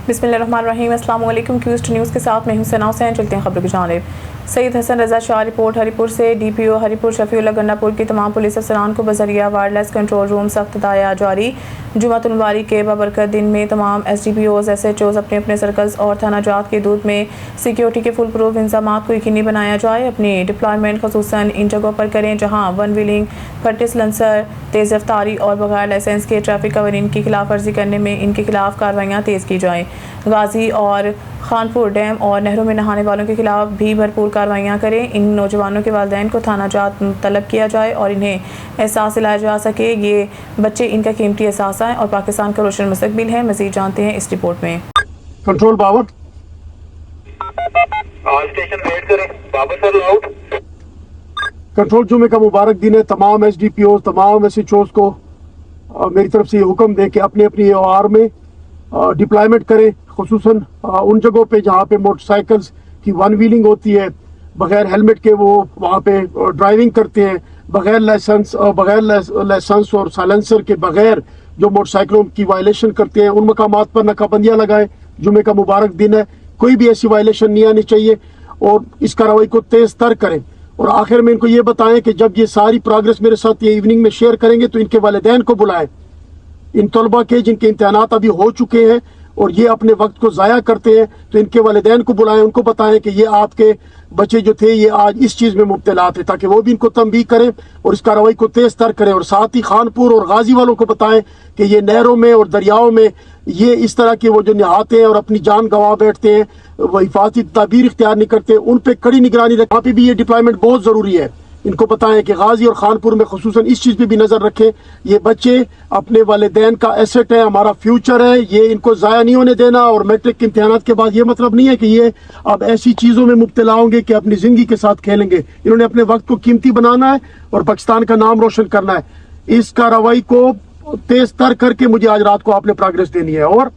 बिस्मिल्लाहिर्रहमानिर्रहीम। अस्सलाम वालेकुम। क्यूस्ट न्यूज़ के साथ मैं हूं सना हुसैन। चलते हैं खबरों की जानिब। सईद हसन रजा शाह रिपोर्ट। हरीपुर से डीपीओ हरीपुर शफीउल्लाह गन्नापुर की तमाम पुलिस अफसरान को बजरिया वायरलेस कंट्रोल रूम सख्त हदायत जारी। जुमातुल मुबारक के बाबरकत दिन में तमाम SDPOs SHOs अपने अपने सर्कल्स और थाना जात के दूध में सिक्योरिटी के फुल प्रूफ इंतजाम को यकीनी बनाया जाए। अपनी डिप्लॉयमेंट खसूसन इन जगहों पर करें जहाँ वन व्हीलिंग, फटिस लंसर, तेज़ रफ्तारी और बगैर लाइसेंस के ट्रैफिक कवरीन की खिलाफ वर्जी करने में इनके खिलाफ कार्रवाइयाँ तेज़ की जाएँ। गाजी और खानपुर डैम और नहरों में नहाने वालों के खिलाफ भी भरपूर कार्रवाइयाँ करें। इन नौजवानों के वालिदैन को थाना जात तलब किया जाए और इन्हें एहसास दिलाया जा सके ये बच्चे इनका कीमती एहसास हैं और पाकिस्तान का रोशन मुस्तकबिल है। मज़ीद जानते हैं इस रिपोर्ट में। कंट्रोल पावर स्टेशन वेट करें। Babar sir loud. कंट्रोल जुमे का मुबारक दिन है। तमाम SDPOs तमाम SHOs को मेरी तरफ से ये हुक्म दे कि अपनी अपनी AOR में डिप्लॉयमेंट करें, खुसूसन उन जगहों पे जहाँ पे मोटरसाइकिल्स की वन व्हीलिंग होती है, बगैर हेलमेट के वो वहाँ पे ड्राइविंग करते हैं, बगैर लाइसेंस और साइलेंसर के बगैर जो मोटरसाइकिलों की वायलेशन करते हैं, उन मकामात पर नाकाबंदियाँ लगाएं। जुमे का मुबारक दिन है, कोई भी ऐसी वायलेशन नहीं आनी चाहिए और इस कार्रवाई को तेज तर करें। और आखिर में इनको ये बताएं कि जब ये सारी प्रोग्रेस मेरे साथ ये इवनिंग में शेयर करेंगे तो इनके वालिदैन को बुलाएं, इन तलबा के जिनके इम्तिहानात अभी हो चुके हैं और ये अपने वक्त को ज़ाया करते हैं, तो इनके वालिदैन को बुलाएं, उनको बताएं कि ये आपके बच्चे जो थे ये आज इस चीज़ में मुब्तला थे, ताकि वो भी इनको तंबीह करें और इस कार्रवाई को तेज़ तर करें। और साथ ही खानपुर और गाजी वालों को बताएं कि ये नहरों में और दरियाओं में ये इस तरह के वो जो नहाते हैं और अपनी जान गंवा बैठते हैं, वो हिफाजती तदबीर इख्तियार नहीं करते, उन पर कड़ी निगरानी रखें। वहाँ पर भी ये डिप्लॉयमेंट बहुत ज़रूरी है। इनको बताएं कि गाजी और खानपुर में खुसूसन इस चीज़ पे भी नज़र रखें, ये बच्चे अपने वालिदैन का एसेट है, हमारा फ्यूचर है, ये इनको ज़ाया नहीं होने देना। और मैट्रिक के इम्तिहानात के बाद ये मतलब नहीं है कि ये अब ऐसी चीज़ों में मुब्तला होंगे कि अपनी ज़िंदगी के साथ खेलेंगे। इन्होंने अपने वक्त को कीमती बनाना है और पाकिस्तान का नाम रोशन करना है। इस कार्रवाई को तेज़ तर करके मुझे आज रात को आपने प्रोग्रेस देनी है। और